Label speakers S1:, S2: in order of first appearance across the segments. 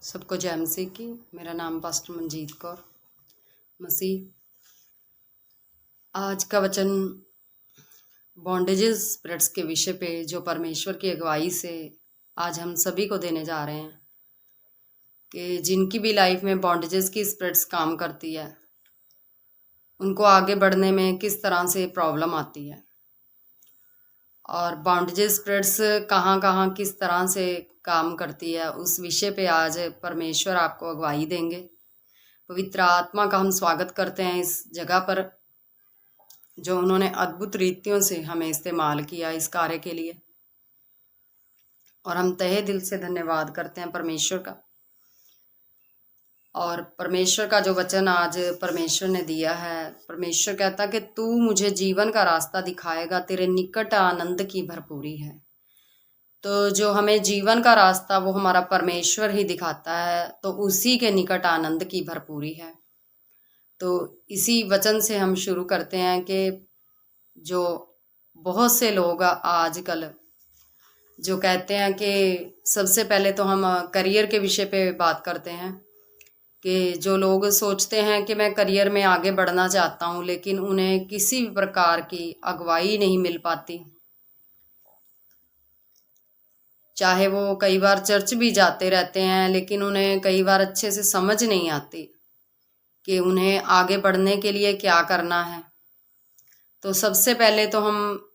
S1: सबको जय मसीह की। मेरा नाम पास्टर मनजीत कौर मसीह। आज का वचन बॉन्डेजेस स्पिरिट्स के विषय पे जो परमेश्वर की अगुवाई से आज हम सभी को देने जा रहे हैं कि जिनकी भी लाइफ में बॉन्डेजेस की स्पिरिट्स काम करती है उनको आगे बढ़ने में किस तरह से प्रॉब्लम आती है और बॉन्डेजेस स्पिरिट्स कहाँ कहाँ किस तरह से काम करती है, उस विषय पे आज परमेश्वर आपको अगुवाई देंगे। पवित्र आत्मा का हम स्वागत करते हैं इस जगह पर जो उन्होंने अद्भुत रीतियों से हमें इस्तेमाल किया इस कार्य के लिए, और हम तहे दिल से धन्यवाद करते हैं परमेश्वर का। और परमेश्वर का जो वचन आज परमेश्वर ने दिया है, परमेश्वर कहता कि तू मुझे जीवन का रास्ता दिखाएगा, तेरे निकट आनंद की भरपूरी है। तो जो हमें जीवन का रास्ता वो हमारा परमेश्वर ही दिखाता है, तो उसी के निकट आनंद की भरपूरी है। तो इसी वचन से हम शुरू करते हैं कि जो बहुत से लोग आजकल जो कहते हैं कि सबसे पहले तो हम करियर के विषय पे बात करते हैं कि जो लोग सोचते हैं कि मैं करियर में आगे बढ़ना चाहता हूँ लेकिन उन्हें किसी भी प्रकार की अगुवाई नहीं मिल पाती। चाहे वो कई बार चर्च भी जाते रहते हैं लेकिन उन्हें कई बार अच्छे से समझ नहीं आती कि उन्हें आगे बढ़ने के लिए क्या करना है। तो सबसे पहले तो हम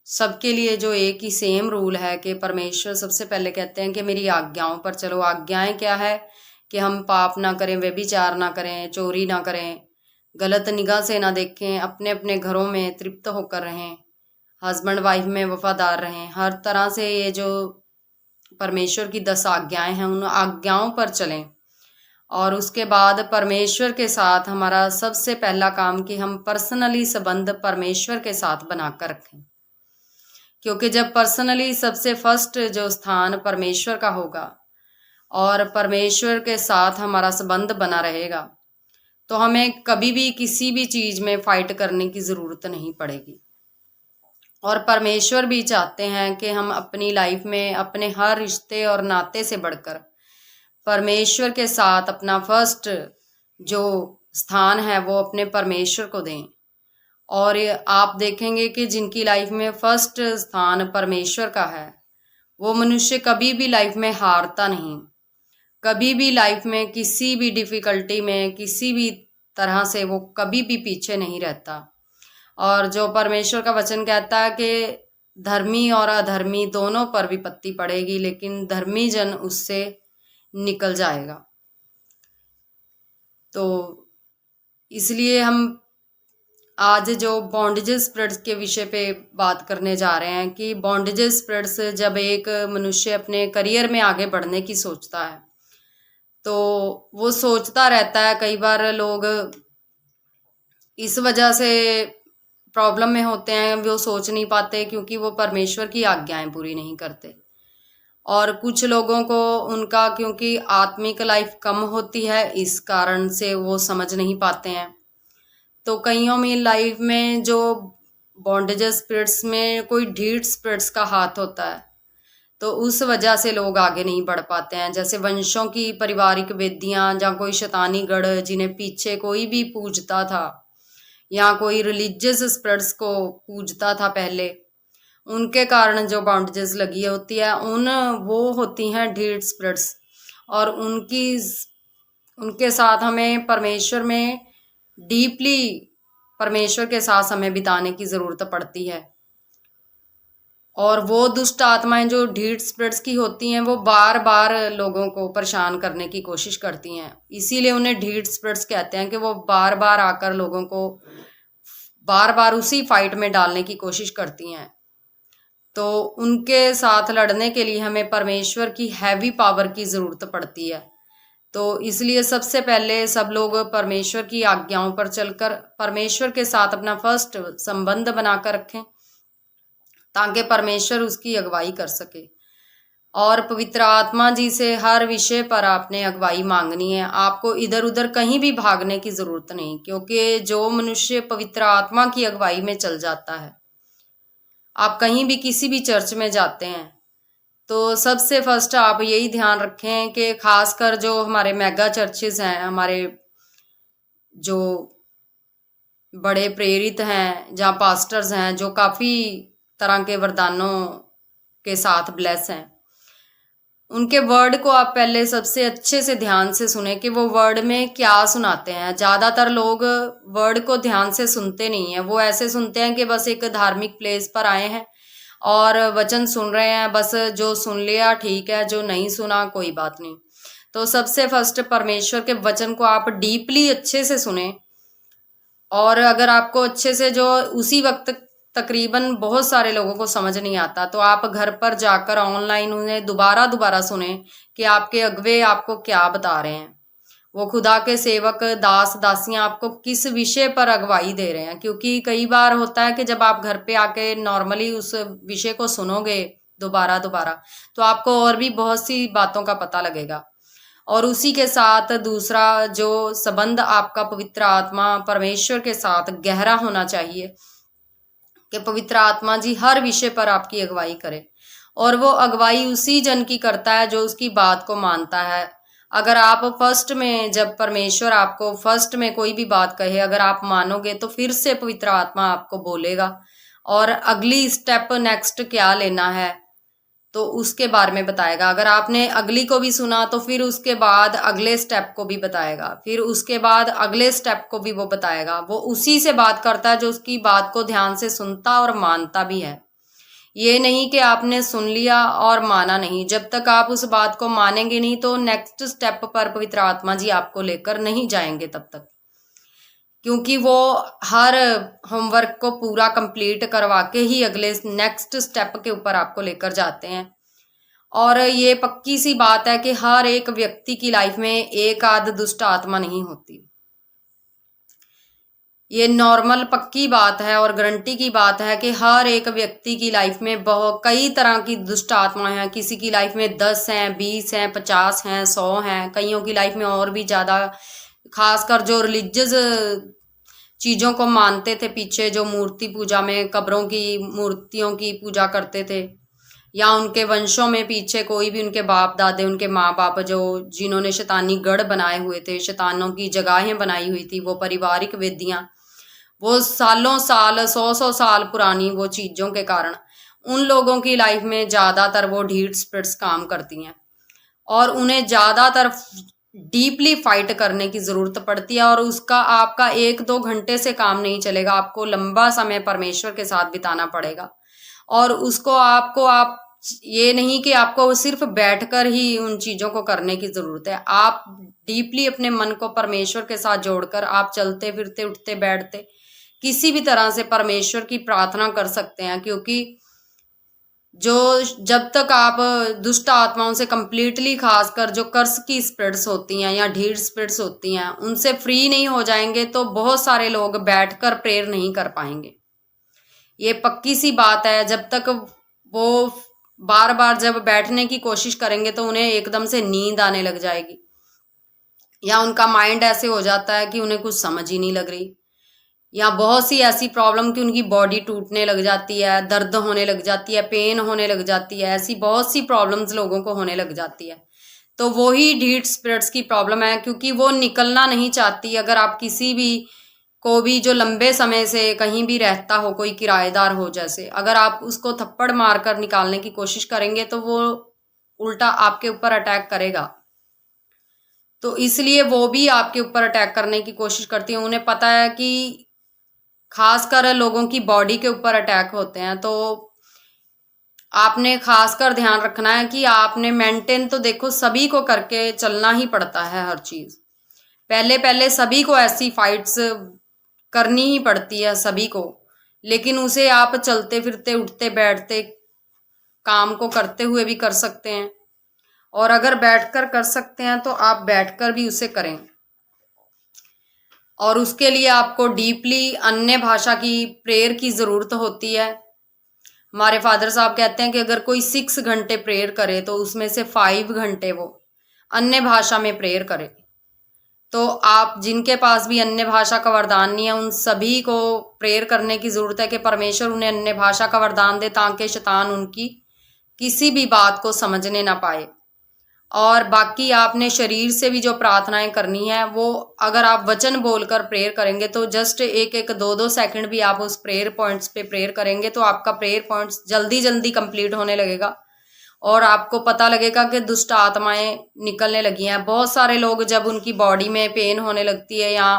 S1: सबके लिए जो एक ही सेम रूल है कि परमेश्वर सबसे पहले कहते हैं कि मेरी आज्ञाओं पर चलो। आज्ञाएं क्या है कि हम पाप ना करें, व्यभिचार ना करें, चोरी ना करें, गलत निगाह से ना देखें, अपने अपने घरों में तृप्त होकर रहें, हस्बैंड वाइफ में वफादार रहें। हर तरह से ये जो परमेश्वर की 10 आज्ञाएं हैं उन आज्ञाओं पर चलें। और उसके बाद परमेश्वर के साथ हमारा सबसे पहला काम कि हम पर्सनली संबंध परमेश्वर के साथ बनाकर रखें, क्योंकि जब पर्सनली सबसे फर्स्ट जो स्थान परमेश्वर का होगा और परमेश्वर के साथ हमारा संबंध बना रहेगा तो हमें कभी भी किसी भी चीज में फाइट करने की जरूरत नहीं पड़ेगी। और परमेश्वर भी चाहते हैं कि हम अपनी लाइफ में अपने हर रिश्ते और नाते से बढ़कर परमेश्वर के साथ अपना फर्स्ट जो स्थान है वो अपने परमेश्वर को दें। और आप देखेंगे कि जिनकी लाइफ में फर्स्ट स्थान परमेश्वर का है वो मनुष्य कभी भी लाइफ में हारता नहीं, कभी भी लाइफ में किसी भी डिफिकल्टी में किसी भी तरह से वो कभी भी पीछे नहीं रहता। और जो परमेश्वर का वचन कहता है कि धर्मी और अधर्मी दोनों पर विपत्ति पड़ेगी लेकिन धर्मी जन उससे निकल जाएगा। तो इसलिए हम आज जो बॉन्डेजेस स्पिरिट्स के विषय पे बात करने जा रहे हैं कि बॉन्डेजेस स्पिरिट्स जब एक मनुष्य अपने करियर में आगे बढ़ने की सोचता है तो वो सोचता रहता है, कई बार लोग इस वजह से प्रॉब्लम में होते हैं, वो सोच नहीं पाते क्योंकि वो परमेश्वर की आज्ञाएं पूरी नहीं करते। और कुछ लोगों को उनका क्योंकि आत्मिक लाइफ कम होती है इस कारण से वो समझ नहीं पाते हैं। तो कईयों में लाइफ में जो बॉन्डेजेस स्पिरिट्स में कोई ढीठ स्पिरिट्स का हाथ होता है तो उस वजह से लोग आगे नहीं बढ़ पाते हैं। जैसे वंशों की पारिवारिक वेदियां या कोई शैतानी गढ़ जिन्हें पीछे कोई भी पूजता था या कोई रिलीजियस स्पिरिट्स को पूजता था पहले, उनके कारण जो बाउंडेजेस लगी होती है वो होती हैं ढीठ स्पिरिट्स। और उनके साथ हमें परमेश्वर में डीपली परमेश्वर के साथ समय बिताने की जरूरत पड़ती है। और वो दुष्ट आत्माएं जो ढीठ स्पिरिट्स की होती हैं वो बार बार लोगों को परेशान करने की कोशिश करती हैं, इसीलिए उन्हें ढीठ स्पिरिट्स कहते हैं कि वो बार बार आकर लोगों को बार बार उसी फाइट में डालने की कोशिश करती हैं। तो उनके साथ लड़ने के लिए हमें परमेश्वर की हैवी पावर की जरूरत पड़ती है। तो इसलिए सबसे पहले सब लोग परमेश्वर की आज्ञाओं पर चलकर परमेश्वर के साथ अपना फर्स्ट संबंध बनाकर रखें ताकि परमेश्वर उसकी अगुवाई कर सके। और पवित्र आत्मा जी से हर विषय पर आपने अगुवाई मांगनी है, आपको इधर उधर कहीं भी भागने की जरूरत नहीं, क्योंकि जो मनुष्य पवित्र आत्मा की अगुवाई में चल जाता है, आप कहीं भी किसी भी चर्च में जाते हैं तो सबसे फर्स्ट आप यही ध्यान रखें कि खासकर जो हमारे मेगा चर्चेज हैं, हमारे जो बड़े प्रेरित हैं, जहाँ पास्टर्स हैं जो काफ़ी तरह के वरदानों के साथ ब्लेस हैं, उनके वर्ड को आप पहले सबसे अच्छे से ध्यान से सुने कि वो वर्ड में क्या सुनाते हैं। ज़्यादातर लोग वर्ड को ध्यान से सुनते नहीं हैं, वो ऐसे सुनते हैं कि बस एक धार्मिक प्लेस पर आए हैं और वचन सुन रहे हैं, बस जो सुन लिया ठीक है, जो नहीं सुना कोई बात नहीं। तो सबसे फर्स्ट परमेश्वर के वचन को आप डीपली अच्छे से सुने, और अगर आपको अच्छे से जो उसी वक्त तकरीबन बहुत सारे लोगों को समझ नहीं आता, तो आप घर पर जाकर ऑनलाइन उन्हें दोबारा सुने कि आपके अगवे आपको क्या बता रहे हैं, वो खुदा के सेवक दास दासियां आपको किस विषय पर अगवाई दे रहे हैं। क्योंकि कई बार होता है कि जब आप घर पे आके नॉर्मली उस विषय को सुनोगे दोबारा तो आपको और भी बहुत सी बातों का पता लगेगा। और उसी के साथ दूसरा जो संबंध आपका पवित्र आत्मा परमेश्वर के साथ गहरा होना चाहिए कि पवित्र आत्मा जी हर विषय पर आपकी अगुवाई करे, और वो अगुवाई उसी जन की करता है जो उसकी बात को मानता है। अगर आप फर्स्ट में, जब परमेश्वर आपको फर्स्ट में कोई भी बात कहे, अगर आप मानोगे तो फिर से पवित्र आत्मा आपको बोलेगा और अगली स्टेप नेक्स्ट क्या लेना है तो उसके बारे में बताएगा। अगर आपने अगली को भी सुना तो फिर उसके बाद अगले स्टेप को भी बताएगा, फिर उसके बाद अगले स्टेप को भी वो बताएगा। वो उसी से बात करता है जो उसकी बात को ध्यान से सुनता और मानता भी है। ये नहीं कि आपने सुन लिया और माना नहीं। जब तक आप उस बात को मानेंगे नहीं तो नेक्स्ट स्टेप पर पवित्र आत्मा जी आपको लेकर नहीं जाएंगे तब तक, क्योंकि वो हर होमवर्क को पूरा कंप्लीट करवा के ही अगले नेक्स्ट स्टेप के ऊपर आपको लेकर जाते हैं। और ये पक्की सी बात है कि हर एक व्यक्ति की लाइफ में एक आध दुष्ट आत्मा नहीं होती। ये नॉर्मल पक्की बात है और गारंटी की बात है कि हर एक व्यक्ति की लाइफ में बहुत कई तरह की दुष्ट आत्माएं हैं। किसी की लाइफ में 10 हैं, 20 हैं, 50 हैं, 100 हैं, कईयों की लाइफ में और भी ज़्यादा। खासकर जो रिलीजियस चीज़ों को मानते थे, पीछे जो मूर्ति पूजा में कब्रों की मूर्तियों की पूजा करते थे, या उनके वंशों में पीछे कोई भी उनके बाप दादे, उनके माँ बाप जो जिन्होंने शैतानी गढ़ बनाए हुए थे, शैतानों की जगहें बनाई हुई थी, वो पारिवारिक वेदियाँ, वो सालों साल 100 साल पुरानी वो चीज़ों के कारण उन लोगों की लाइफ में ज़्यादातर वो ढीठ स्पिरिट्स काम करती हैं और उन्हें ज़्यादातर डीपली फाइट करने की ज़रूरत पड़ती है। और उसका आपका 1-2 घंटे से काम नहीं चलेगा, आपको लंबा समय परमेश्वर के साथ बिताना पड़ेगा। और उसको आप ये नहीं कि आपको सिर्फ बैठकर ही उन चीज़ों को करने की ज़रूरत है। आप डीपली अपने मन को परमेश्वर के साथ जोड़कर आप चलते फिरते उठते बैठते किसी भी तरह से परमेश्वर की प्रार्थना कर सकते हैं, क्योंकि जो जब तक आप दुष्ट आत्माओं से कंप्लीटली, खासकर जो कर्स की स्पिरिट्स होती हैं या ढीठ स्पिरिट्स होती हैं, उनसे फ्री नहीं हो जाएंगे तो बहुत सारे लोग बैठकर प्रेयर नहीं कर पाएंगे। ये पक्की सी बात है। जब तक वो बार बार जब बैठने की कोशिश करेंगे तो उन्हें एकदम से नींद आने लग जाएगी, या उनका माइंड ऐसे हो जाता है कि उन्हें कुछ समझ ही नहीं लग रही, या बहुत सी ऐसी प्रॉब्लम कि उनकी बॉडी टूटने लग जाती है, दर्द होने लग जाती है, पेन होने लग जाती है। ऐसी बहुत सी प्रॉब्लम्स लोगों को होने लग जाती है। तो वो ही ढीठ स्पिरिट्स की प्रॉब्लम है, क्योंकि वो निकलना नहीं चाहती। अगर आप किसी भी को भी जो लंबे समय से कहीं भी रहता हो, कोई किराएदार हो जैसे, अगर आप उसको थप्पड़ मारकर निकालने की कोशिश करेंगे तो वो उल्टा आपके ऊपर अटैक करेगा। तो इसलिए वो भी आपके ऊपर अटैक करने की कोशिश करती है। उन्हें पता है कि खासकर लोगों की बॉडी के ऊपर अटैक होते हैं। तो आपने खासकर ध्यान रखना है कि आपने मेंटेन, तो देखो सभी को करके चलना ही पड़ता है हर चीज़। पहले सभी को ऐसी फाइट्स करनी ही पड़ती है सभी को, लेकिन उसे आप चलते फिरते उठते बैठते काम को करते हुए भी कर सकते हैं, और अगर बैठकर कर सकते हैं तो आप बैठकर भी उसे करें। और उसके लिए आपको डीपली अन्य भाषा की प्रेयर की ज़रूरत होती है। हमारे फादर साहब कहते हैं कि अगर कोई 6 घंटे प्रेयर करे तो उसमें से 5 घंटे वो अन्य भाषा में प्रेयर करे। तो आप जिनके पास भी अन्य भाषा का वरदान नहीं है, उन सभी को प्रेयर करने की ज़रूरत है कि परमेश्वर उन्हें अन्य भाषा का वरदान दे, ताकि शैतान उनकी किसी भी बात को समझने ना पाए। और बाकी आपने शरीर से भी जो प्रार्थनाएं करनी है वो अगर आप वचन बोलकर प्रेयर करेंगे तो जस्ट एक एक दो दो सेकंड भी आप उस प्रेयर पॉइंट्स पे प्रेयर करेंगे तो आपका प्रेयर पॉइंट्स जल्दी जल्दी कंप्लीट होने लगेगा और आपको पता लगेगा कि दुष्ट आत्माएं निकलने लगी हैं। बहुत सारे लोग जब उनकी बॉडी में पेन होने लगती है या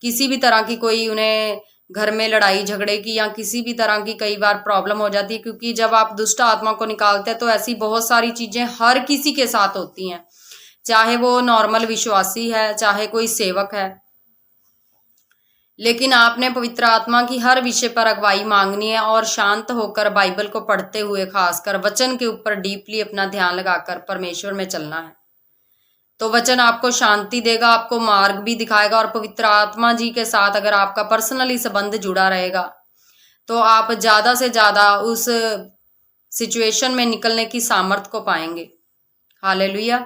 S1: किसी भी तरह की कोई उन्हें घर में लड़ाई झगड़े की या किसी भी तरह की कई बार प्रॉब्लम हो जाती है, क्योंकि जब आप दुष्ट आत्मा को निकालते हैं तो ऐसी बहुत सारी चीजें हर किसी के साथ होती हैं, चाहे वो नॉर्मल विश्वासी है चाहे कोई सेवक है। लेकिन आपने पवित्र आत्मा की हर विषय पर अगुवाई मांगनी है और शांत होकर बाइबल को पढ़ते हुए खासकर वचन के ऊपर डीपली अपना ध्यान लगाकर परमेश्वर में चलना है। तो वचन आपको शांति देगा, आपको मार्ग भी दिखाएगा और पवित्र आत्मा जी के साथ अगर आपका पर्सनली संबंध जुड़ा रहेगा तो आप ज्यादा से ज्यादा उस सिचुएशन में निकलने की सामर्थ को पाएंगे। हालेलुया।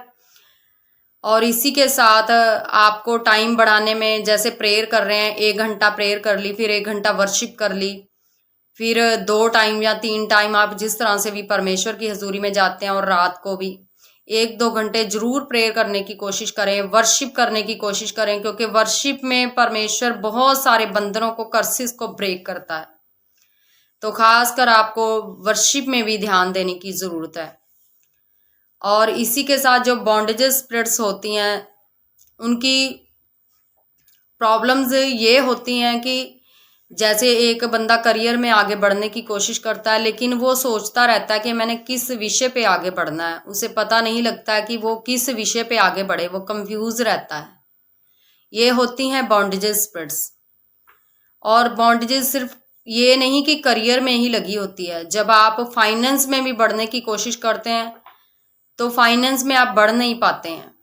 S1: और इसी के साथ आपको टाइम बढ़ाने में, जैसे प्रेयर कर रहे हैं 1 घंटा प्रेयर कर ली, फिर 1 घंटा वर्शिप कर ली, फिर 2 टाइम या 3 टाइम आप जिस तरह से भी परमेश्वर की हजूरी में जाते हैं और रात को भी 1-2 घंटे जरूर प्रेयर करने की कोशिश करें, वर्शिप करने की कोशिश करें, क्योंकि वर्शिप में परमेश्वर बहुत सारे बंधनों को, कर्सिस को ब्रेक करता है। तो खासकर आपको वर्शिप में भी ध्यान देने की जरूरत है। और इसी के साथ जो बॉन्डेजेस स्पिरिट्स होती हैं उनकी प्रॉब्लम्स ये होती हैं कि जैसे एक बंदा करियर में आगे बढ़ने की कोशिश करता है लेकिन वो सोचता रहता है कि मैंने किस विषय पे आगे बढ़ना है, उसे पता नहीं लगता है कि वो किस विषय पे आगे बढ़े, वो कंफ्यूज रहता है। ये होती हैं बॉन्डेजेस स्पिरिट्स। और बॉन्डेजेस सिर्फ ये नहीं कि करियर में ही लगी होती है, जब आप फाइनेंस में भी बढ़ने की कोशिश करते हैं तो फाइनेंस में आप बढ़ नहीं पाते हैं।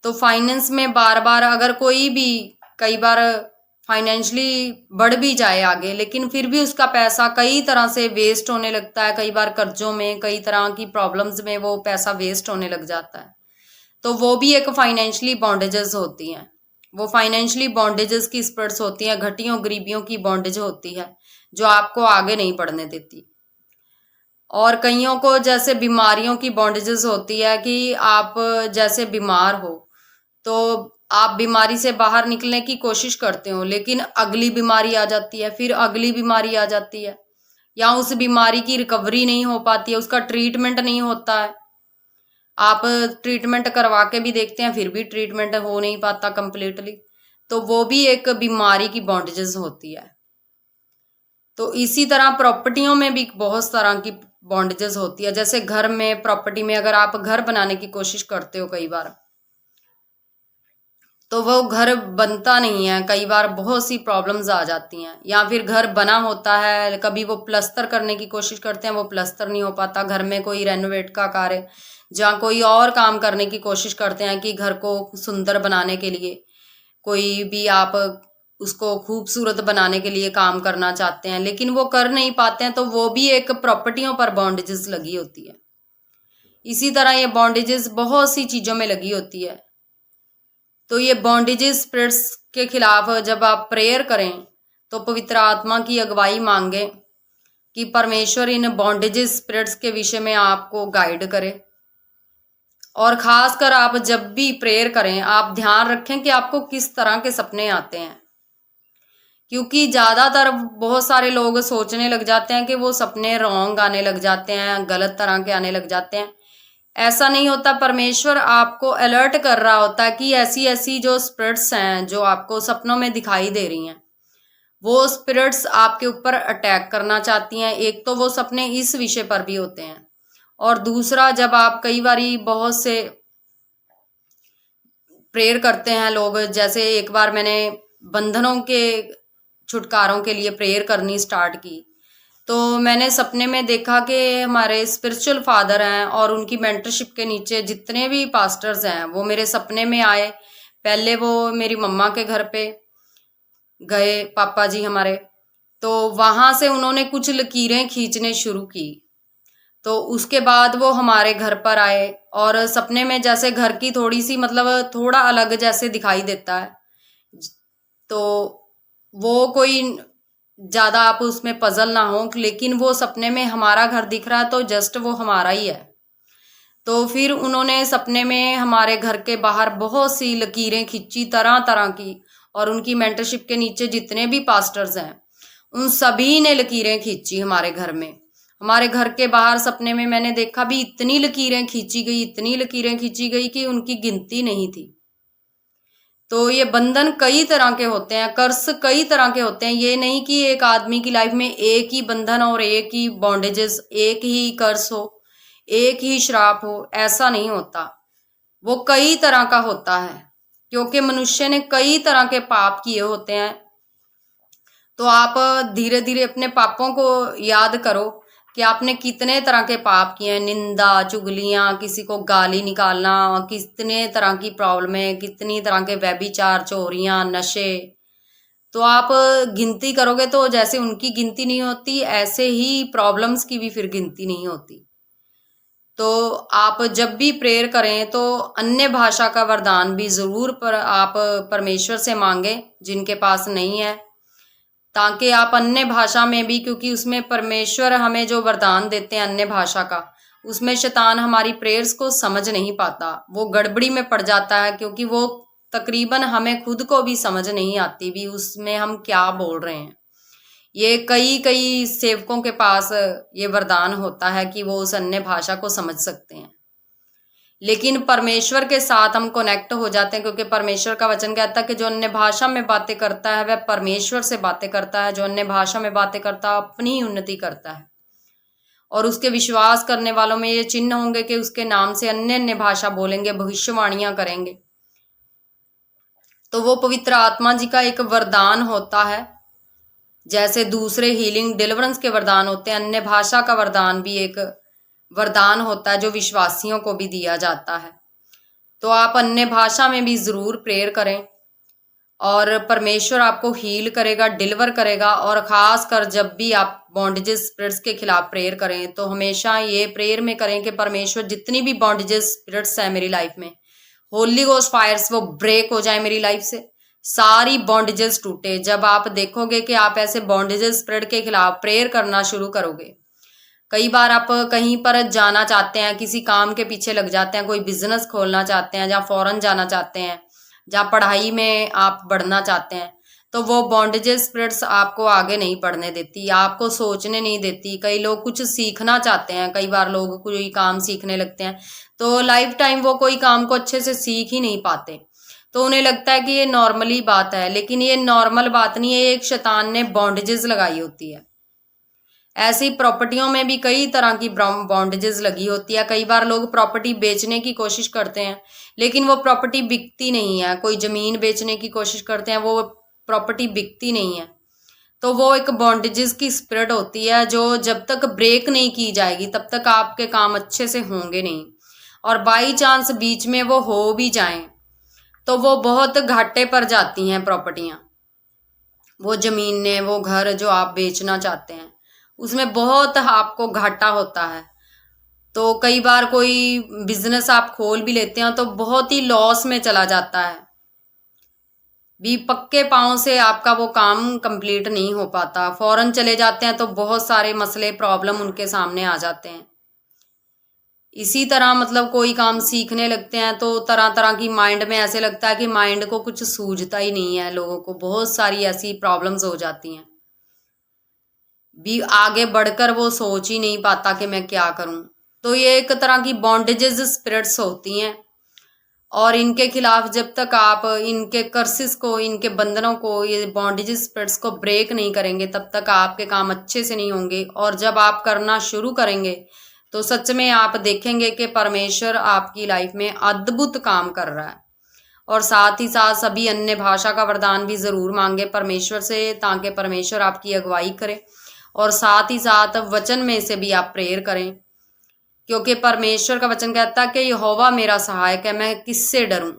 S1: तो फाइनेंस में बार बार अगर कोई भी कई बार फाइनेंशियली बढ़ भी जाए आगे लेकिन फिर भी उसका पैसा कई तरह से वेस्ट होने लगता है, कई बार कर्जों में, कई तरह की प्रॉब्लम्स में वो पैसा वेस्ट होने लग जाता है। तो वो भी एक फाइनेंशियली बॉन्डेजेस होती हैं। वो फाइनेंशियली बॉन्डेजेस की स्पिरिट्स होती हैं, घटियों गरीबियों की बॉन्डेज होती है जो आपको आगे नहीं बढ़ने देती। और कईयों को जैसे बीमारियों की बॉन्डेजेस होती है कि आप जैसे बीमार हो तो आप बीमारी से बाहर निकलने की कोशिश करते हो लेकिन अगली बीमारी आ जाती है, फिर अगली बीमारी आ जाती है, या उस बीमारी की रिकवरी नहीं हो पाती है, उसका ट्रीटमेंट नहीं होता है। आप ट्रीटमेंट करवा के भी देखते हैं फिर भी ट्रीटमेंट हो नहीं पाता कंप्लीटली। तो वो भी एक बीमारी की बॉन्डेजेस होती है। तो इसी तरह प्रॉपर्टियों में भी बहुत तरह की बॉन्डेजेस होती है। जैसे घर में, प्रॉपर्टी में अगर आप घर बनाने की कोशिश करते हो कई बार तो वो घर बनता नहीं है, कई बार बहुत सी प्रॉब्लम्स आ जाती हैं। या फिर घर बना होता है, कभी वो प्लस्तर करने की कोशिश करते हैं, वो प्लस्तर नहीं हो पाता। घर में कोई रेनोवेट का कार्य, जहाँ कोई और काम करने की कोशिश करते हैं कि घर को सुंदर बनाने के लिए, कोई भी आप उसको खूबसूरत बनाने के लिए काम करना चाहते हैं लेकिन वो कर नहीं पाते हैं, तो वो भी एक प्रॉपर्टियों पर बॉन्डेजेस लगी होती है। इसी तरह ये बॉन्डेजेस बहुत सी चीजों में लगी होती है। तो ये बॉन्डेजेस स्पिरिट्स के खिलाफ जब आप प्रेयर करें तो पवित्र आत्मा की अगुवाई मांगे कि परमेश्वर इन बॉन्डेजेस स्पिरिट्स के विषय में आपको गाइड करे। और खासकर आप जब भी प्रेयर करें आप ध्यान रखें कि आपको किस तरह के सपने आते हैं, क्योंकि ज्यादातर बहुत सारे लोग सोचने लग जाते हैं कि वो सपने रॉन्ग आने लग जाते हैं, गलत तरह के आने लग जाते हैं। ऐसा नहीं होता। परमेश्वर आपको अलर्ट कर रहा होता है कि ऐसी ऐसी जो स्पिरिट्स हैं जो आपको सपनों में दिखाई दे रही हैं, वो स्पिरिट्स आपके ऊपर अटैक करना चाहती हैं। एक तो वो सपने इस विषय पर भी होते हैं, और दूसरा जब आप कई बारी बहुत से प्रेयर करते हैं लोग, जैसे एक बार मैंने बंधनों के छुटकारों के लिए प्रेयर करनी स्टार्ट की तो मैंने सपने में देखा कि हमारे स्पिरिचुअल फादर हैं और उनकी मेंटरशिप के नीचे जितने भी पास्टर्स हैं वो मेरे सपने में आए। पहले वो मेरी मम्मा के घर पे गए, पापा जी हमारे, तो वहां से उन्होंने कुछ लकीरें खींचने शुरू की। तो उसके बाद वो हमारे घर पर आए और सपने में जैसे घर की थोड़ी सी, मतलब थोड़ा अलग जैसे दिखाई देता है। तो वो कोई ज़्यादा आप उसमें पजल ना हो, लेकिन वो सपने में हमारा घर दिख रहा है तो जस्ट वो हमारा ही है। तो फिर उन्होंने सपने में हमारे घर के बाहर बहुत सी लकीरें खींची तरह तरह की, और उनकी मेंटरशिप के नीचे जितने भी पास्टर्स हैं उन सभी ने लकीरें खींची हमारे घर में। हमारे घर के बाहर सपने में मैंने देखा भी इतनी लकीरें खींची गई, इतनी लकीरें खींची गई कि उनकी गिनती नहीं थी। तो ये बंधन कई तरह के होते हैं, कर्स कई तरह के होते हैं। ये नहीं कि एक आदमी की लाइफ में एक ही बंधन और एक ही बॉन्डेजेस, एक ही कर्स हो, एक ही श्राप हो, ऐसा नहीं होता। वो कई तरह का होता है, क्योंकि मनुष्य ने कई तरह के पाप किए होते हैं। तो आप धीरे धीरे अपने पापों को याद करो कि आपने कितने तरह के पाप किए हैं। निंदा, चुगलियां, किसी को गाली निकालना, कितने तरह की प्रॉब्लम है, कितनी तरह के व्यभिचार, चोरियां, नशे। तो आप गिनती करोगे तो जैसे उनकी गिनती नहीं होती, ऐसे ही प्रॉब्लम्स की भी फिर गिनती नहीं होती। तो आप जब भी प्रेयर करें तो अन्य भाषा का वरदान भी जरूर आप परमेश्वर से मांगे जिनके पास नहीं है, ताकि आप अन्य भाषा में भी, क्योंकि उसमें परमेश्वर हमें जो वरदान देते हैं अन्य भाषा का, उसमें शैतान हमारी प्रेयर्स को समझ नहीं पाता, वो गड़बड़ी में पड़ जाता है, क्योंकि वो तकरीबन हमें खुद को भी समझ नहीं आती भी उसमें हम क्या बोल रहे हैं। ये कई कई सेवकों के पास ये वरदान होता है कि वो उस अन्य भाषा को समझ सकते हैं, लेकिन परमेश्वर के साथ हम कनेक्ट हो जाते हैं, क्योंकि परमेश्वर का वचन कहता है कि जो अन्य भाषा में बातें करता है वह परमेश्वर से बातें करता है, जो अन्य भाषा में बातें करता है अपनी ही उन्नति करता है। और उसके विश्वास करने वालों में ये चिन्ह होंगे कि उसके नाम से अन्य अन्य भाषा बोलेंगे, भविष्यवाणियां करेंगे। तो वो पवित्र आत्मा जी का एक वरदान होता है, जैसे दूसरे हीलिंग डिलीवरेंस के वरदान होते हैं, अन्य भाषा का वरदान भी एक वरदान होता है जो विश्वासियों को भी दिया जाता है। तो आप अन्य भाषा में भी जरूर प्रेयर करें और परमेश्वर आपको हील करेगा, डिलीवर करेगा। और खास कर जब भी आप बॉन्डेजेस स्पिरिट्स के खिलाफ प्रेयर करें तो हमेशा ये प्रेयर में करें कि परमेश्वर जितनी भी बॉन्डेजेस स्पिरिट्स है मेरी लाइफ में, होली गोस्ट फायर्स वो ब्रेक हो जाए मेरी लाइफ से, सारी बॉन्डेजेस टूटे। जब आप देखोगे कि आप ऐसे बॉन्डेजेस स्पिरिट के खिलाफ प्रेयर करना शुरू करोगे, कई बार आप कहीं पर जाना चाहते हैं, किसी काम के पीछे लग जाते हैं, कोई बिजनेस खोलना चाहते हैं, जहाँ फॉरेन जाना चाहते हैं, जहाँ पढ़ाई में आप बढ़ना चाहते हैं, तो वो बॉन्डेजेस स्पिरिट्स आपको आगे नहीं बढ़ने देती, आपको सोचने नहीं देती। कई लोग कुछ सीखना चाहते हैं, कई बार लोग कोई काम सीखने लगते हैं तो लाइफ टाइम वो कोई काम को अच्छे से सीख ही नहीं पाते, तो उन्हें लगता है कि ये नॉर्मली बात है, लेकिन ये नॉर्मल बात नहीं है, एक शैतान ने बॉन्डेजेस लगाई होती है। ऐसी प्रॉपर्टियों में भी कई तरह की बॉन्डेजेस लगी होती है। कई बार लोग प्रॉपर्टी बेचने की कोशिश करते हैं लेकिन वो प्रॉपर्टी बिकती नहीं है, कोई जमीन बेचने की कोशिश करते हैं, वो प्रॉपर्टी बिकती नहीं है। तो वो एक बॉन्डेजेस की स्पिरिट होती है जो जब तक ब्रेक नहीं की जाएगी तब तक आपके काम अच्छे से होंगे नहीं, और बाई चांस बीच में वो हो भी जाएं तो वो बहुत घाटे पर जाती हैं प्रॉपर्टियां। वो जमीनें, वो घर जो आप बेचना चाहते हैं उसमें बहुत आपको घाटा होता है। तो कई बार कोई बिजनेस आप खोल भी लेते हैं तो बहुत ही लॉस में चला जाता है, भी पक्के पांव से आपका वो काम कंप्लीट नहीं हो पाता। फौरन चले जाते हैं तो बहुत सारे मसले, प्रॉब्लम उनके सामने आ जाते हैं। इसी तरह मतलब कोई काम सीखने लगते हैं तो तरह तरह की माइंड में ऐसे लगता है कि माइंड को कुछ सूझता ही नहीं है, लोगों को बहुत सारी ऐसी प्रॉब्लम्स हो जाती हैं, भी आगे बढ़कर वो सोच ही नहीं पाता कि मैं क्या करूं। तो ये एक तरह की बॉन्डेजेस स्पिरिट्स होती हैं, और इनके खिलाफ जब तक आप इनके कर्सिस को, इनके बंधनों को, ये बॉन्डेजेस स्पिरिट्स को ब्रेक नहीं करेंगे तब तक आपके काम अच्छे से नहीं होंगे। और जब आप करना शुरू करेंगे तो सच में आप देखेंगे कि परमेश्वर आपकी लाइफ में अद्भुत काम कर रहा है। और साथ ही साथ सभी अन्य भाषा का वरदान भी जरूर मांगे परमेश्वर से, ताकि परमेश्वर आपकी अगुवाई करे। और साथ ही साथ वचन में से भी आप प्रेयर करें, क्योंकि परमेश्वर का वचन कहता है कि यहोवा मेरा सहायक है, मैं किससे डरूं,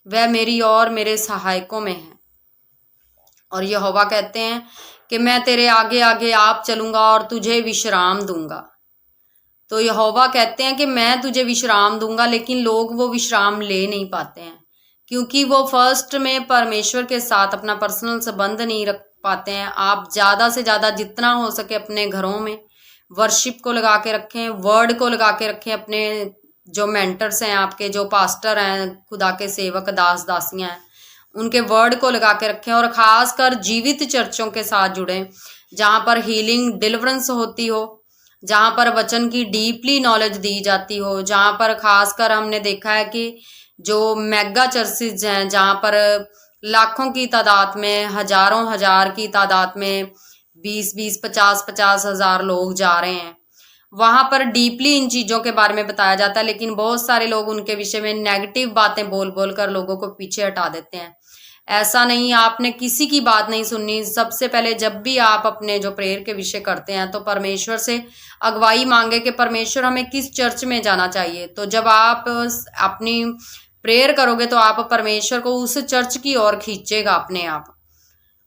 S1: वह मेरी और मेरे सहायकों में है। और यहोवा कहते हैं कि मैं तेरे आगे आगे आप चलूंगा और तुझे विश्राम दूंगा। तो यहोवा कहते हैं कि मैं तुझे विश्राम दूंगा, लेकिन लोग वो विश्राम ले नहीं पाते हैं, क्योंकि वो फर्स्ट में परमेश्वर के साथ अपना पर्सनल संबंध नहीं पाते हैं। आप ज़्यादा से ज़्यादा जितना हो सके अपने घरों में वर्शिप को लगा के रखें, वर्ड को लगा के रखें। अपने जो मेंटर्स हैं, आपके जो पास्टर हैं, खुदा के सेवक दास दासियां हैं, उनके वर्ड को लगा के रखें। और ख़ासकर जीवित चर्चों के साथ जुड़ें जहाँ पर हीलिंग डिलीवरेंस होती हो, जहाँ पर वचन की डीपली नॉलेज दी जाती हो, जहाँ पर खासकर हमने देखा है कि जो मेगा चर्चेज हैं, जहाँ पर लाखों की तादाद में, हजारों हजार की तादाद में 20-20, 50-50 हजार लोग जा रहे हैं, वहां पर डीपली इन चीजों के बारे में बताया जाता है। लेकिन बहुत सारे लोग उनके विषय में नेगेटिव बातें बोल बोल कर लोगों को पीछे हटा देते हैं। ऐसा नहीं, आपने किसी की बात नहीं सुननी। सबसे पहले जब भी आप अपने जो प्रेयर के विषय करते हैं तो परमेश्वर से अगुवाई मांगे कि परमेश्वर हमें किस चर्च में जाना चाहिए। तो जब आप अपनी प्रेयर करोगे तो आप परमेश्वर को उस चर्च की ओर खींचेगा अपने आप।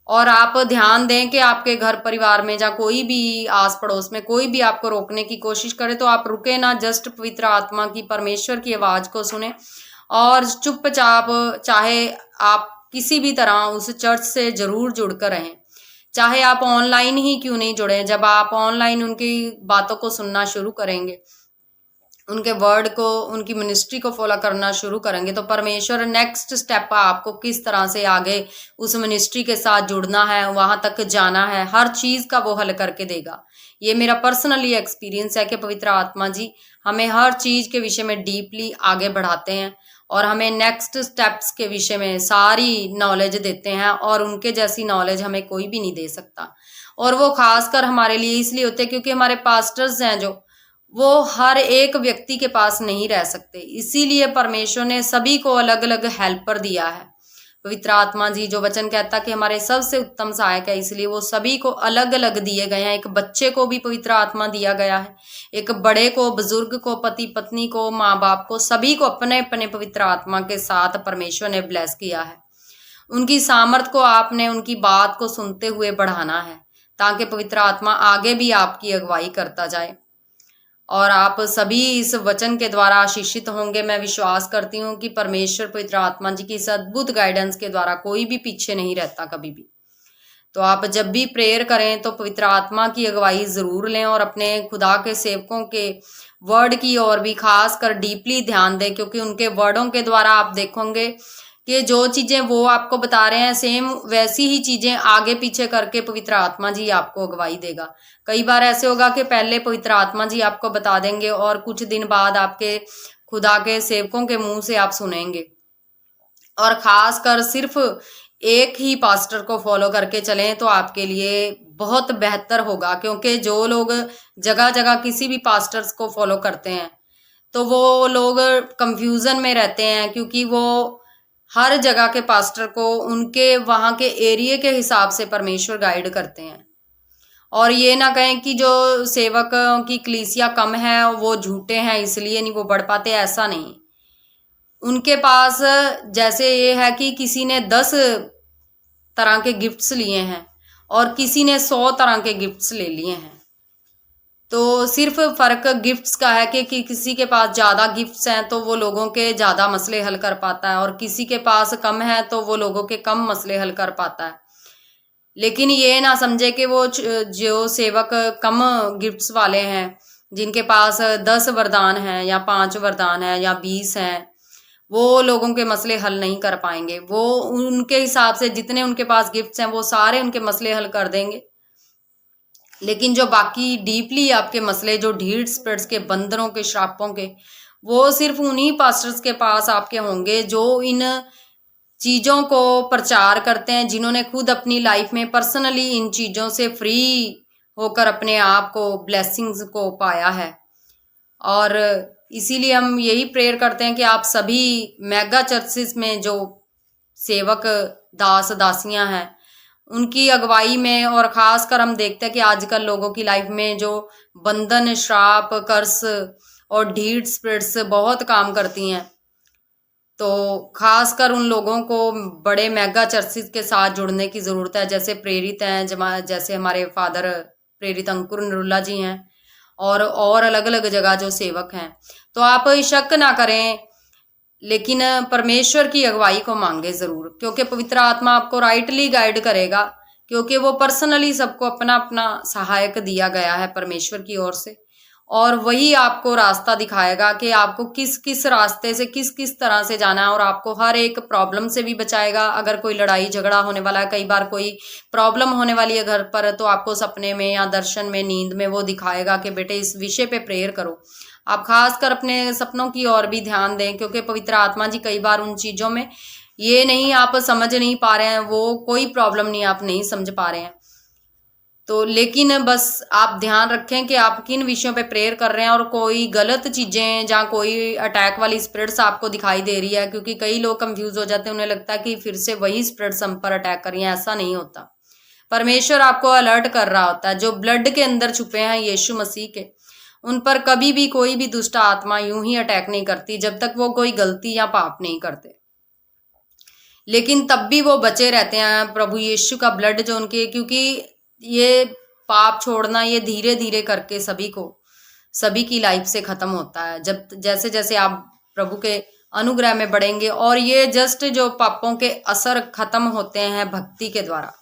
S1: और आप ध्यान दें कि आपके घर परिवार में या कोई भी आस पड़ोस में कोई भी आपको रोकने की कोशिश करे तो आप रुके ना, जस्ट पवित्र आत्मा की, परमेश्वर की आवाज को सुने और चुपचाप, चाहे आप किसी भी तरह उस चर्च से जरूर जुड़कर रहें, चाहे आप ऑनलाइन ही क्यों नहीं जुड़े। जब आप ऑनलाइन उनकी बातों को सुनना शुरू करेंगे, उनके वर्ड को, उनकी मिनिस्ट्री को फॉलो करना शुरू करेंगे, तो परमेश्वर नेक्स्ट स्टेप आपको किस तरह से आगे उस मिनिस्ट्री के साथ जुड़ना है, वहां तक जाना है, हर चीज का वो हल करके देगा। ये मेरा पर्सनली एक्सपीरियंस है कि पवित्र आत्मा जी हमें हर चीज के विषय में डीपली आगे बढ़ाते हैं और हमें नेक्स्ट स्टेप्स के विषय में सारी नॉलेज देते हैं, और उनके जैसी नॉलेज हमें कोई भी नहीं दे सकता। और वो खासकर हमारे लिए इसलिए होते हैं क्योंकि हमारे पास्टर्स हैं जो, वो हर एक व्यक्ति के पास नहीं रह सकते, इसीलिए परमेश्वर ने सभी को अलग अलग हेल्पर दिया है। पवित्र आत्मा जी जो वचन कहता कि हमारे सबसे उत्तम सहायक है, इसलिए वो सभी को अलग अलग दिए गए हैं। एक बच्चे को भी पवित्र आत्मा दिया गया है, एक बड़े को, बुजुर्ग को, पति पत्नी को, माँ बाप को, सभी को अपने अपने पवित्र आत्मा के साथ परमेश्वर ने ब्लेस किया है। उनकी सामर्थ को आपने उनकी बात को सुनते हुए बढ़ाना है ताकि पवित्र आत्मा आगे भी आपकी अगुवाई करता जाए और आप सभी इस वचन के द्वारा आशीषित होंगे। मैं विश्वास करती हूँ कि परमेश्वर पवित्र आत्मा जी की इस अद्भुत गाइडेंस के द्वारा कोई भी पीछे नहीं रहता कभी भी। तो आप जब भी प्रेयर करें तो पवित्र आत्मा की अगुवाई जरूर लें और अपने खुदा के सेवकों के वर्ड की ओर भी खास कर डीपली ध्यान दें, क्योंकि उनके वर्डों के द्वारा आप देखोगे कि जो चीजें वो आपको बता रहे हैं सेम वैसी ही चीजें आगे पीछे करके पवित्र आत्मा जी आपको अगुवाई देगा। कई बार ऐसे होगा कि पहले पवित्र आत्मा जी आपको बता देंगे और कुछ दिन बाद आपके खुदा के सेवकों के मुंह से आप सुनेंगे। और खास कर सिर्फ एक ही पास्टर को फॉलो करके चलें तो आपके लिए बहुत बेहतर होगा, क्योंकि जो लोग जगह जगह किसी भी पास्टर्स को फॉलो करते हैं तो वो लोग कंफ्यूजन में रहते हैं, क्योंकि वो हर जगह के पास्टर को उनके वहाँ के एरिया के हिसाब से परमेश्वर गाइड करते हैं। और ये ना कहें कि जो सेवकों की कलीसिया कम है वो झूठे हैं इसलिए नहीं वो बढ़ पाते, ऐसा नहीं। उनके पास जैसे ये है कि किसी ने 10 तरह के गिफ्ट्स लिए हैं और किसी ने 100 तरह के गिफ्ट्स ले लिए हैं, तो सिर्फ फर्क गिफ्ट्स का है कि किसी के पास ज्यादा गिफ्ट्स हैं तो वो लोगों के ज्यादा मसले हल कर पाता है, और किसी के पास कम है तो वो लोगों के कम मसले हल कर पाता है। लेकिन ये ना समझे कि वो जो सेवक कम गिफ्ट्स वाले हैं, जिनके पास 10 वरदान हैं या 5 वरदान हैं या 20 हैं, वो लोगों के मसले हल नहीं कर पाएंगे। वो उनके हिसाब से जितने उनके पास गिफ्ट्स हैं वो सारे उनके मसले हल कर देंगे, लेकिन जो बाकी डीपली आपके मसले, जो ढीठ स्पिरिट्स के, बंदरों के, श्रापों के, वो सिर्फ उन्हीं पास्टर्स के पास आपके होंगे जो इन चीजों को प्रचार करते हैं, जिन्होंने खुद अपनी लाइफ में पर्सनली इन चीजों से फ्री होकर अपने आप को, ब्लेसिंग्स को पाया है। और इसीलिए हम यही प्रेयर करते हैं कि आप सभी मेगा चर्चेस में जो सेवक दास दासियां हैं उनकी अगुवाई में, और खास कर हम देखते हैं कि आजकल लोगों की लाइफ में जो बंधन, श्राप, कर्स और ढीठ स्पिरिट्स बहुत काम करती हैं, तो खास कर उन लोगों को बड़े मेगा चर्चेस के साथ जुड़ने की जरूरत है। जैसे प्रेरित हैं, जैसे हमारे फादर प्रेरित अंकुर नरुला जी हैं और अलग अलग जगह जो सेवक हैं। तो आप शक ना करें, लेकिन परमेश्वर की अगुवाई को मांगे जरूर, क्योंकि पवित्र आत्मा आपको राइटली गाइड करेगा क्योंकि वो पर्सनली सबको अपना अपना सहायक दिया गया है परमेश्वर की ओर से, और वही आपको रास्ता दिखाएगा कि आपको किस किस रास्ते से किस किस तरह से जाना है, और आपको हर एक प्रॉब्लम से भी बचाएगा। अगर कोई लड़ाई झगड़ा होने वाला है, कई बार कोई प्रॉब्लम होने वाली है घर पर, तो आपको सपने में या दर्शन में, नींद में वो दिखाएगा कि बेटे इस विषय पे प्रेयर करो। आप खासकर अपने सपनों की ओर भी ध्यान दें, क्योंकि पवित्र आत्मा जी कई बार उन चीज़ों में ये नहीं आप समझ नहीं पा रहे हैं, वो कोई प्रॉब्लम नहीं, आप नहीं समझ पा रहे हैं तो, लेकिन बस आप ध्यान रखें कि आप किन विषयों पे प्रेयर कर रहे हैं, और कोई गलत चीज़ें जहाँ कोई अटैक वाली स्पिरिट्स आपको दिखाई दे रही है, क्योंकि कई लोग कंफ्यूज हो जाते हैं, उन्हें लगता है कि फिर से वही स्पिरिट्स हम पर अटैक कर रही हैं। ऐसा नहीं होता। परमेश्वर आपको अलर्ट कर रहा होता है। जो ब्लड के अंदर छुपे हैं यीशु मसीह के, उन पर कभी भी कोई भी दुष्ट आत्मा यूं ही अटैक नहीं करती जब तक वो कोई गलती या पाप नहीं करते, लेकिन तब भी वो बचे रहते हैं प्रभु यीशु का ब्लड जो उनके, क्योंकि ये पाप छोड़ना ये धीरे धीरे करके सभी की लाइफ से खत्म होता है। जब जैसे जैसे आप प्रभु के अनुग्रह में बढ़ेंगे, और ये जस्ट जो पापों के असर खत्म होते हैं भक्ति के द्वारा,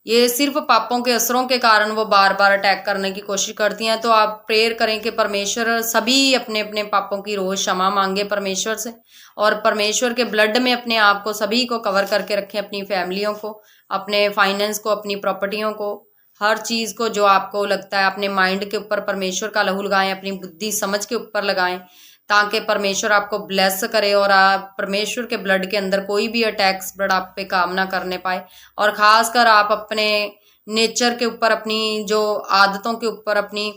S1: ये सिर्फ पापों के असरों के कारण वो बार बार अटैक करने की कोशिश करती हैं। तो आप प्रेयर करें कि परमेश्वर सभी अपने अपने पापों की रोज क्षमा मांगे परमेश्वर से, और परमेश्वर के ब्लड में अपने आप को सभी को कवर करके रखें, अपनी फैमिलियों को, अपने फाइनेंस को, अपनी प्रॉपर्टियों को, हर चीज़ को जो आपको लगता है। अपने माइंड के ऊपर परमेश्वर का लहू लगाएं, अपनी बुद्धि समझ के ऊपर लगाएं, ताकि परमेश्वर आपको ब्लेस करे और आप परमेश्वर के ब्लड के अंदर कोई भी अटैक्स ब्लड आप पे काम ना करने पाए। और खासकर आप अपने नेचर के ऊपर, अपनी जो आदतों के ऊपर, अपनी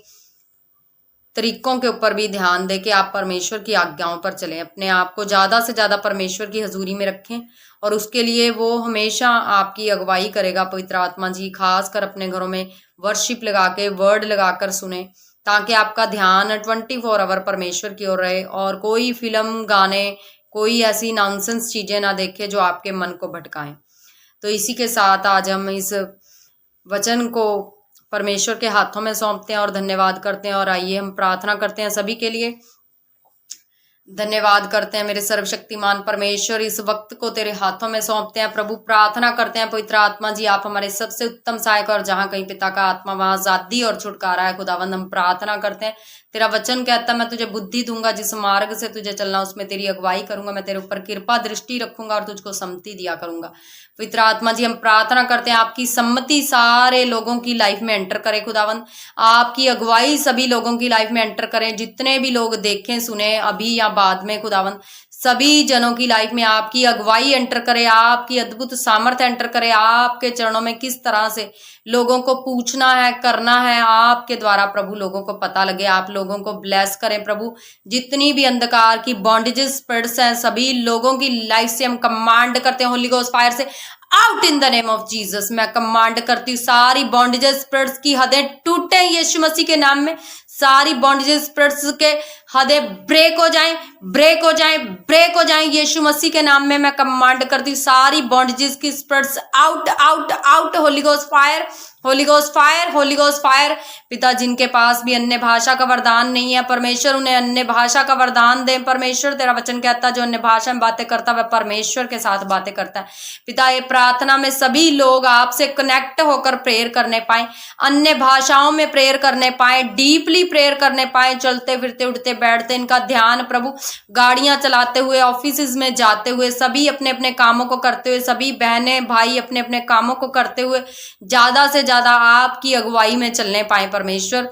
S1: तरीकों के ऊपर भी ध्यान दें कि आप परमेश्वर की आज्ञाओं पर चलें। अपने आप को ज़्यादा से ज़्यादा परमेश्वर की हजूरी में रखें, और उसके लिए वो हमेशा आपकी अगुवाई करेगा पवित्र आत्मा जी। खासकर अपने घरों में वर्शिप लगा के, वर्ड लगाकर सुने, ताकि आपका ध्यान 24 आवर परमेश्वर की ओर रहे, और कोई फिल्म, गाने, कोई ऐसी नॉनसेंस चीज़ें ना देखे जो आपके मन को भटकाएं। तो इसी के साथ आज हम इस वचन को परमेश्वर के हाथों में सौंपते हैं और धन्यवाद करते हैं। और आइए हम प्रार्थना करते हैं सभी के लिए। धन्यवाद करते हैं मेरे सर्वशक्तिमान परमेश्वर, इस वक्त को तेरे हाथों में सौंपते हैं प्रभु। प्रार्थना करते हैं पवित्र आत्मा जी, आप हमारे सबसे उत्तम सहायक, और जहाँ कहीं पिता का आत्मा वहाँ आजादी और छुटकारा है खुदावंद। हम प्रार्थना करते हैं, तेरा वचन कहता है मैं तुझे बुद्धि दूंगा, जिस मार्ग से तुझे चलना उसमें तेरी अगुवाई करूंगा, मैं तेरे ऊपर कृपा दृष्टि रखूंगा और तुझको सम्मति दिया करूंगा। पवित्र आत्मा जी हम प्रार्थना करते हैं आपकी सम्मति सारे लोगों की लाइफ में एंटर करे खुदावंद, आपकी अगुवाई सभी लोगों की लाइफ में एंटर करें। जितने भी लोग देखें सुने अभी या बाद में खुदावंद, सभी जनों की लाइफ में आपकी अगुवाई एंटर करे, आपकी अद्भुत सामर्थ्य एंटर करे। आपके चरणों में किस तरह से लोगों को पूछना है, करना है, आपके द्वारा प्रभु लोगों को पता लगे। आप लोगों को ब्लेस करें प्रभु। जितनी भी अंधकार की बॉन्डेजेस स्पिरिट्स हैं सभी लोगों की लाइफ से हम कमांड करते हैं होली गोस्ट फायर से, out in the name of Jesus. मैं कमांड करती हूँ सारी बॉन्डेजेस स्पिरिट्स की हदें टूटे यीशु मसीह के नाम में। सारी बॉन्डेजेस स्पिरिट्स के हदें ब्रेक हो जाएं, ब्रेक हो जाएं, ब्रेक हो जाएं यीशु मसीह के नाम में। मैं कमांड करती हूँ सारी बॉन्डेजेस की spirits out out out. Holy ghost fire, holy ghost fire, holy ghost fire. पिता जिनके पास भी अन्य भाषा का वरदान नहीं है परमेश्वर, उन्हें अन्य भाषा का वरदान दे परमेश्वर। तेरा वचन कहता है जो अन्य भाषा में बातें करता है वह परमेश्वर के साथ बातें करता है। पिता ये प्रार्थना में सभी लोग आपसे कनेक्ट होकर प्रेयर करने पाए, अन्य भाषाओं में प्रेयर करने पाए, डीपली प्रेयर करने पाए, चलते फिरते उठते बैठते इनका ध्यान प्रभु, गाड़ियां चलाते हुए, ऑफिस में जाते हुए, सभी अपने अपने कामों को करते हुए, सभी बहनें भाई अपने अपने कामों को करते हुए ज्यादा से ज्यादा आपकी अगुवाई में चलने पाए परमेश्वर।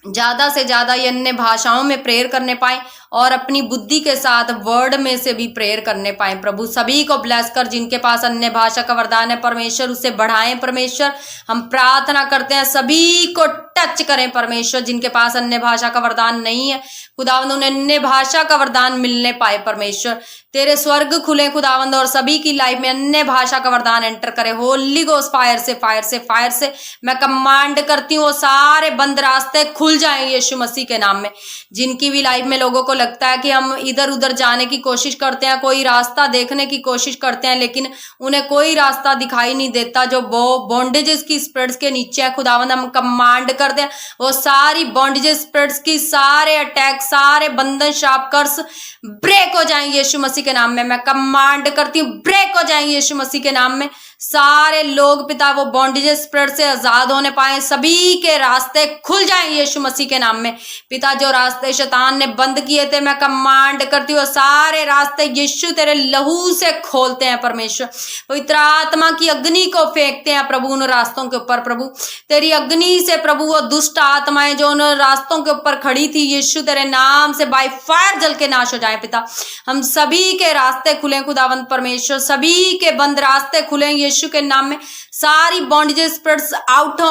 S1: ज्यादा से ज्यादा ये अन्य भाषाओं में प्रेयर करने पाए और अपनी बुद्धि के साथ वर्ड में से भी प्रेयर करने पाए प्रभु। सभी को ब्लेस कर, जिनके पास अन्य भाषा का वरदान है परमेश्वर उसे बढ़ाएं परमेश्वर। हम प्रार्थना करते हैं सभी को टच करें परमेश्वर, जिनके पास अन्य भाषा का वरदान नहीं है खुदावंद उन्हें अन्य भाषा का वरदान मिलने पाए परमेश्वर। तेरे स्वर्ग खुले खुदावंद और सभी की लाइफ में अन्य भाषा का वरदान एंटर करे। होली गोस्ट फायर से, फायर से, फायर से मैं कमांड करती हूँ वो सारे बंद रास्ते खुल जाएं यीशु मसीह के नाम में। जिनकी भी लाइफ में लोगों को लगता है कि हम इधर उधर जाने की कोशिश करते हैं, कोई रास्ता देखने की कोशिश करते हैं, लेकिन उन्हें कोई रास्ता दिखाई नहीं देता जो वो बॉन्डेजेस की स्पिरिट्स के नीचे है खुदावंद, हम कमांड करते हैं वो सारी बॉन्डेजेस स्पिरिट्स की सारे अटैक, सारे बंधन, शाप, कर्स ब्रेक हो जाएं यीशु मसीह के नाम में। मैं कमांड करती हूँ ब्रेक हो जाएं यीशु मसीह के नाम में। सारे लोग पिता वो बॉन्डेजेस स्पिरिट से आजाद होने पाए, सभी के रास्ते खुल जाएं यीशु मसीह के नाम में। पिता जो रास्ते शैतान ने बंद किए थे, मैं कमांड करती हूँ सारे रास्ते यीशु तेरे लहू से खोलते हैं परमेश्वर। पवित्र आत्मा की अग्नि को फेंकते हैं प्रभु उन रास्तों के ऊपर। प्रभु तेरी अग्नि से प्रभु वो दुष्ट आत्माएं जो उन रास्तों के ऊपर खड़ी थी, यीशु तेरे नाम से बाय फायर जल के नाश हो जाए। पिता हम सभी के रास्ते खुले खुदावंत परमेश्वर, सभी के बंद रास्ते खुले यीशु के नाम में। सारी बॉन्डेजेस स्पिरिट्स आउट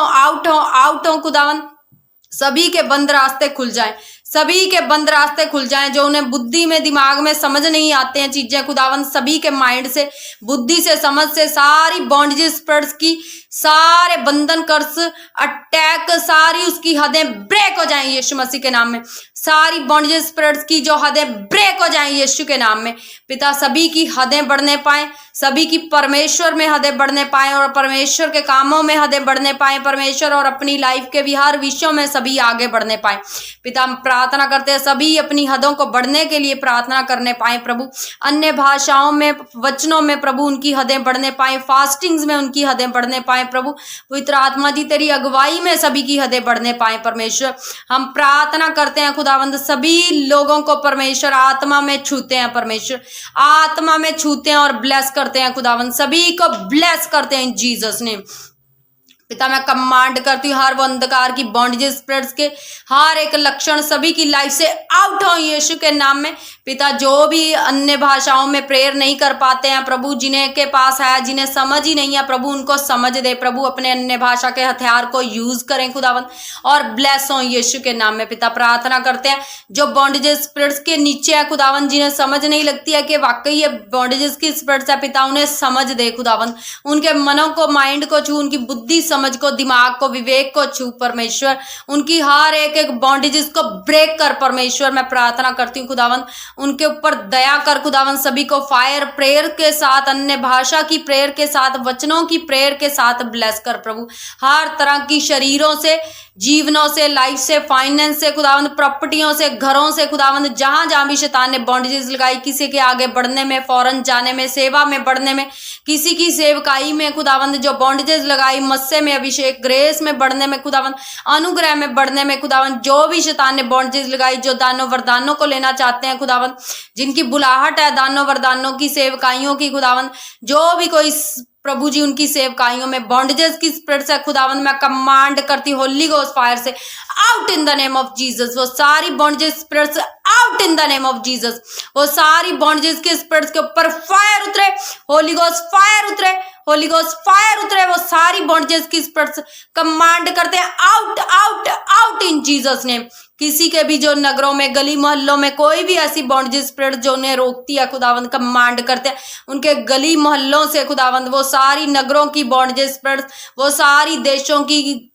S1: हो खुदावंत, सभी के बंद रास्ते खुल जाएं, सभी के बंद रास्ते खुल जाएं। जो उन्हें बुद्धि में दिमाग में समझ नहीं आते हैं चीजें खुदावंत, सभी के माइंड से बुद्धि से समझ से सारी बॉन्डेजेस स्पिरिट्स की सारे बंधन कर्स अटैक सारी उसकी हदें ब्रेक हो जाएं यीशु मसीह के नाम में। सारी बॉन्डेजेस स्पिरिट्स की जो हदें ब्रेक हो जाएं यीशु के नाम में। पिता सभी की हदें बढ़ने पाए, सभी की परमेश्वर में हदें बढ़ने पाए और परमेश्वर के कामों में हदें बढ़ने पाए परमेश्वर, और अपनी लाइफ के भी हर विषयों में सभी आगे बढ़ने पाए। पिता हम प्रार्थना करते हैं सभी अपनी हदों को बढ़ने के लिए प्रार्थना करने पाए प्रभु। अन्य भाषाओं में वचनों में प्रभु उनकी हदें बढ़ने पाए, फास्टिंग्स में उनकी हदें बढ़ने पाए प्रभु। पवित्र आत्मा जी तेरी अगुवाई में सभी की हदें बढ़ने पाए परमेश्वर। हम प्रार्थना करते हैं खुदावंद सभी लोगों को परमेश्वर आत्मा में छूते हैं परमेश्वर, आत्मा में छूते हैं और ब्लेस करते हैं खुदावंद, सभी को ब्लेस करते हैं इन जीसस नेम। पिता मैं कमांड करती हूँ हर वो अंधकार की बॉन्डेजेस स्पिरिट्स के हर एक लक्षण सभी की लाइफ से आउट हो यीशु के नाम में। पिता जो भी अन्य भाषाओं में प्रेयर नहीं कर पाते हैं प्रभु, जिन्हें के पास है जिन्हें समझ ही नहीं है प्रभु, उनको समझ दे प्रभु, अपने अन्य भाषा के हथियार को यूज करें खुदावन और ब्लेस हो यीशु के नाम में। पिता प्रार्थना करते हैं जो बॉन्डेजेस स्पिरिट्स के नीचे है खुदावन, जिन्हें समझ नहीं लगती है कि वाकई ये बॉन्डेजेस की स्पिरिट्स है, पिता उन्हें समझ दे खुदावन, उनके मनों को माइंड को छू, उनकी बुद्धि समझ को दिमाग को विवेक को छू परमेश्वर, उनकी हर एक एक बॉन्डेजेस को ब्रेक कर परमेश्वर। मैं प्रार्थना करती हूँ खुदावन उनके ऊपर दया कर खुदावन, सभी को फायर प्रेयर के साथ, अन्य भाषा की प्रेयर के साथ, वचनों की प्रेयर के साथ ब्लेस कर प्रभु। हर तरह की शरीरों से, जीवनों से, लाइफ से, फाइनेंस से खुदावंद, प्रॉपर्टियों से, घरों से खुदावंद, जहां जहां भी शैतान ने बॉन्डेजेस लगाई, किसी के आगे बढ़ने में, फौरन जाने में, सेवा में बढ़ने में, किसी की सेवकाई में खुदावंद जो बॉन्डेजेस लगाई, मस्से में अभिषेक, ग्रेस में बढ़ने में खुदावंद, अनुग्रह में बढ़ने में खुदावंद, जो भी शैतान ने बॉन्डेजेस लगाई, जो दानों वरदानों को लेना चाहते हैं खुदावंद, जिनकी बुलाहट है दानों वरदानों की, सेवकाइयों की खुदावंद, जो भी कोई प्रभु जी उनकी सेवकाइयों में बॉन्डेजेस की स्पिरिट से खुदावंद मैं कमांड करती होली गोस्ट फायर से out in the name of Jesus. वो सारी bondages spirits out in the name of Jesus. वो सारी बॉन्डेजेस के स्पिरिट्स के ऊपर फायर उतरे, होली गोस्ट फायर उतरे, होली गोस्ट फायर उतरे। वो सारी बॉन्डेजेस की स्पिरिट्स कमांड करते हैं out out out in Jesus name. किसी के भी जो नगरों में, गली मोहल्लों में कोई भी ऐसी बॉन्डेजेस स्पिरिट जो उन्हें रोकती है खुदावंद कमांड करते हैं उनके गली मोहल्लों से खुदावंद, वो सारी नगरों की बॉन्डेजेस स्पिरिट, वो सारी देशों की,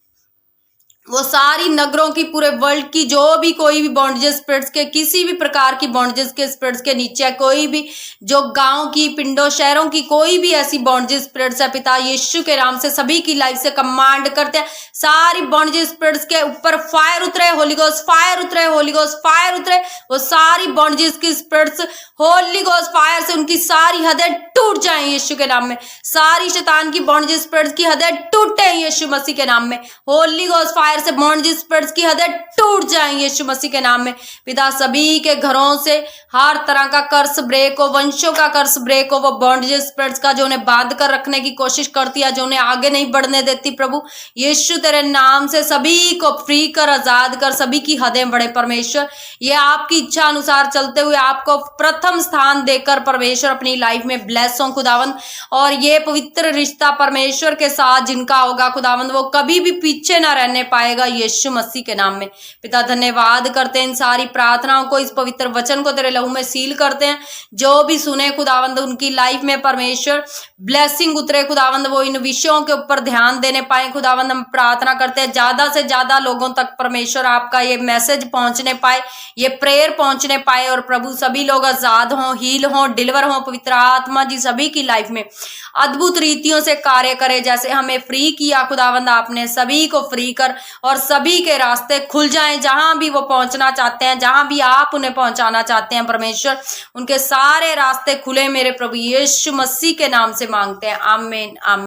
S1: वो सारी नगरों की, पूरे वर्ल्ड की जो भी कोई भी बॉन्डेजेस स्पिरिट्स के, किसी भी प्रकार की बॉन्डेजेस के स्पिरिट्स के नीचे कोई भी जो गांव की, पिंडों, शहरों की कोई भी ऐसी बॉन्डेजेस स्पिरिट्स है पिता यीशु के नाम से सभी की लाइफ से कमांड करते हैं सारी बॉन्डेजेस स्पिरिट्स के ऊपर फायर उतरे, होली गोस्ट फायर उतरे, होली गोस्ट फायर उतरे। वो सारी बॉन्डेजेस की स्पिरिट्स होली गोस्ट फायर से उनकी सारी हदें टूट जाएं यीशु के नाम में। सारी शैतान की बॉन्डेजेस स्पिरिट्स की हदें टूटे यीशु मसीह के नाम में। होली गोस्ट फायर से बॉन्डेजेस स्पिरिट्स की हदें टूट जाएं यीशु मसीह के नाम में। पिता सभी के घरों से हर तरह का कर्स ब्रेक हो, वंशों का कर्स ब्रेक हो, वो बॉन्डेजेस स्पिरिट्स का जो उन्हें बांध कर रखने की कोशिश करती है, जो उन्हें आगे नहीं बढ़ने देती प्रभु यीशु तेरे नाम से सभी को फ्री कर, आजाद कर, सभी की हदें बढ़े परमेश्वर। ये आपकी इच्छा अनुसार चलते हुए आपको प्रथम स्थान देकर परमेश्वर अपनी लाइफ में ब्लेस हो खुदावंद, और ये पवित्र रिश्ता परमेश्वर के साथ जिनका होगा खुदावंद वो कभी भी पीछे ना रहने पाएगा यीशु मसीह के नाम में। पिता धन्यवाद करते हैं इन सारी प्रार्थनाओं को, इस पवित्र वचन को तेरे लहू में सील करते हैं। जो भी सुने खुदावंद उनकी लाइफ में परमेश्वर ब्लेसिंग उतरे खुदावंद, वो इन विषयों के ऊपर ध्यान देने पाए खुदावंद। हम प्रार्थना करते हैं ज्यादा से ज्यादा लोगों तक परमेश्वर आपका ये मैसेज पहुंचने पाए, ये प्रेयर पहुंचने पाए, और प्रभु सभी लोग आजाद हों, हील हों, डिलीवर हों। पवित्र आत्मा जी सभी की लाइफ में अद्भुत रीतियों से कार्य करे, जैसे हमें फ्री किया खुदावंद आपने सभी को फ्री कर, और सभी के रास्ते खुल जाएं जहां भी वो पहुंचना चाहते हैं, जहां भी आप उन्हें पहुंचाना चाहते हैं परमेश्वर, उनके सारे रास्ते खुले मेरे प्रभु यीशु मसीह के नाम से मांगते हैं, आमीन आमीन।